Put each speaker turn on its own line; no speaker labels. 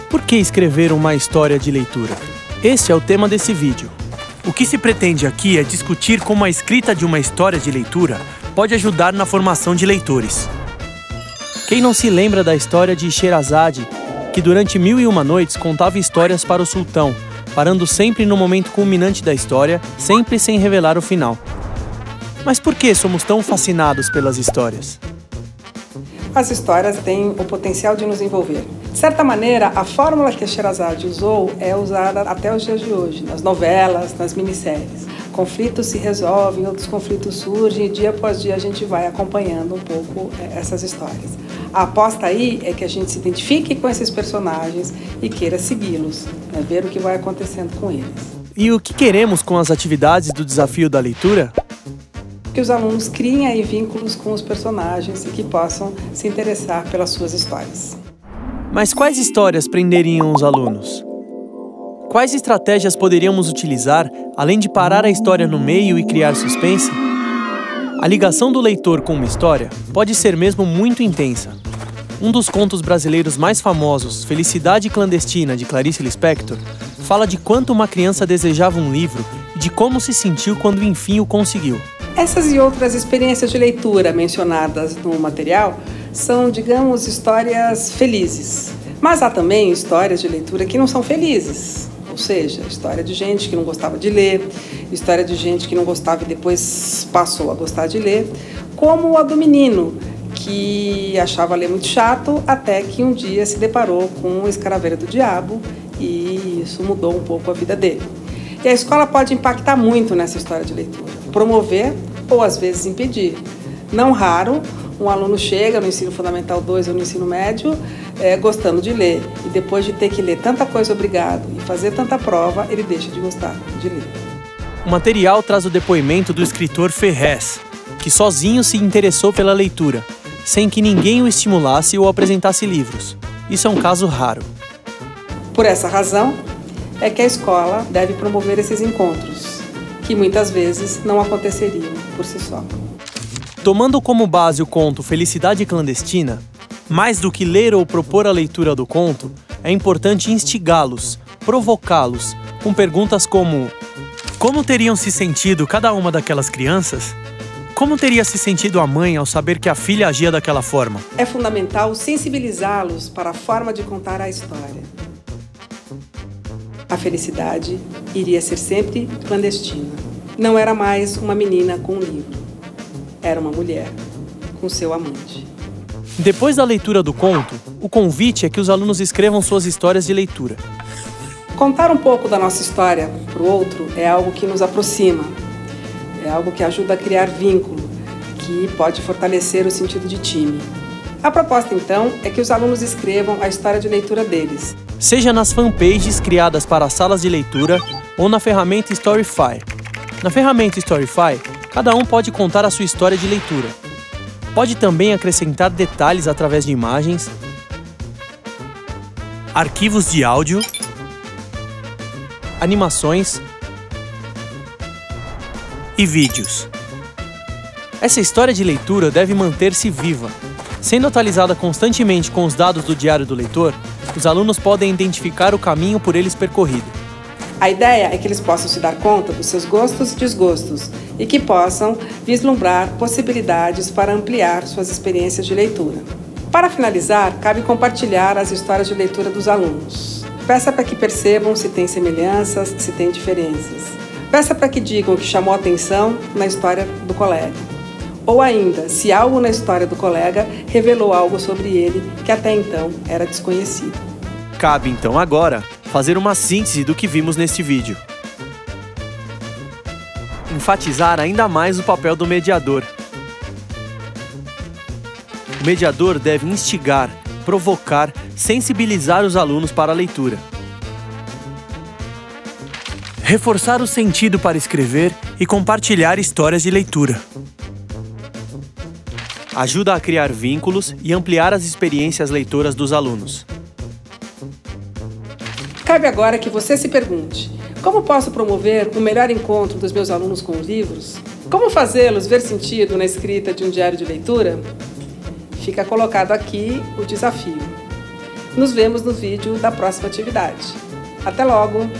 Por que escrever uma história de leitura? Esse é o tema desse vídeo. O que se pretende aqui é discutir como a escrita de uma história de leitura pode ajudar na formação de leitores. Quem não se lembra da história de Sherazade, que durante 1001 noites contava histórias para o sultão, parando sempre no momento culminante da história, sempre sem revelar o final? Mas por que somos tão fascinados pelas histórias?
As histórias têm o potencial de nos envolver. De certa maneira, a fórmula que a Sherazade usou é usada até os dias de hoje, nas novelas, nas minisséries. Conflitos se resolvem, outros conflitos surgem e dia após dia a gente vai acompanhando um pouco essas histórias. A aposta aí é que a gente se identifique com esses personagens e queira segui-los, né? Ver o que vai acontecendo com eles.
E o que queremos com as atividades do desafio da leitura?
Que os alunos criem aí vínculos com os personagens e que possam se interessar pelas suas histórias.
Mas quais histórias prenderiam os alunos? Quais estratégias poderíamos utilizar, além de parar a história no meio e criar suspense? A ligação do leitor com uma história pode ser mesmo muito intensa. Um dos contos brasileiros mais famosos, Felicidade Clandestina, de Clarice Lispector, fala de quanto uma criança desejava um livro e de como se sentiu quando enfim o conseguiu.
Essas e outras experiências de leitura mencionadas no material são, digamos, histórias felizes. Mas há também histórias de leitura que não são felizes. Ou seja, história de gente que não gostava de ler, história de gente que não gostava e depois passou a gostar de ler, como a do menino, que achava ler muito chato, até que um dia se deparou com o Escaravelho do Diabo e isso mudou um pouco a vida dele. E a escola pode impactar muito nessa história de leitura, promover ou às vezes impedir. Não raro, um aluno chega no ensino fundamental 2 ou no ensino médio gostando de ler e depois de ter que ler tanta coisa obrigado e fazer tanta prova, ele deixa de gostar de ler.
O material traz o depoimento do escritor Ferrez, que sozinho se interessou pela leitura, sem que ninguém o estimulasse ou apresentasse livros. Isso é um caso raro.
Por essa razão, é que a escola deve promover esses encontros, que muitas vezes não aconteceriam por si só.
Tomando como base o conto Felicidade Clandestina, mais do que ler ou propor a leitura do conto, é importante instigá-los, provocá-los, com perguntas como: como teriam se sentido cada uma daquelas crianças? Como teria se sentido a mãe ao saber que a filha agia daquela forma?
É fundamental sensibilizá-los para a forma de contar a história. A felicidade iria ser sempre clandestina. Não era mais uma menina com um livro. Era uma mulher com seu amante.
Depois da leitura do conto, o convite é que os alunos escrevam suas histórias de leitura.
Contar um pouco da nossa história para o outro é algo que nos aproxima. É algo que ajuda a criar vínculo, que pode fortalecer o sentido de time. A proposta, então, é que os alunos escrevam a história de leitura deles.
Seja nas fanpages criadas para as salas de leitura ou na ferramenta Storyfy. Na ferramenta Storyfy, cada um pode contar a sua história de leitura. Pode também acrescentar detalhes através de imagens, arquivos de áudio, animações e vídeos. Essa história de leitura deve manter-se viva. Sendo atualizada constantemente com os dados do diário do leitor, os alunos podem identificar o caminho por eles percorrido.
A ideia é que eles possam se dar conta dos seus gostos e desgostos e que possam vislumbrar possibilidades para ampliar suas experiências de leitura. Para finalizar, cabe compartilhar as histórias de leitura dos alunos. Peça para que percebam se tem semelhanças, se tem diferenças. Peça para que digam o que chamou a atenção na história do colega. Ou ainda, se algo na história do colega revelou algo sobre ele que até então era desconhecido.
Cabe então agora fazer uma síntese do que vimos neste vídeo. Enfatizar ainda mais o papel do mediador. O mediador deve instigar, provocar, sensibilizar os alunos para a leitura. Reforçar o sentido para escrever e compartilhar histórias de leitura. Ajuda a criar vínculos e ampliar as experiências leitoras dos alunos.
Cabe agora que você se pergunte: como posso promover o melhor encontro dos meus alunos com os livros? Como fazê-los ver sentido na escrita de um diário de leitura? Fica colocado aqui o desafio. Nos vemos no vídeo da próxima atividade. Até logo!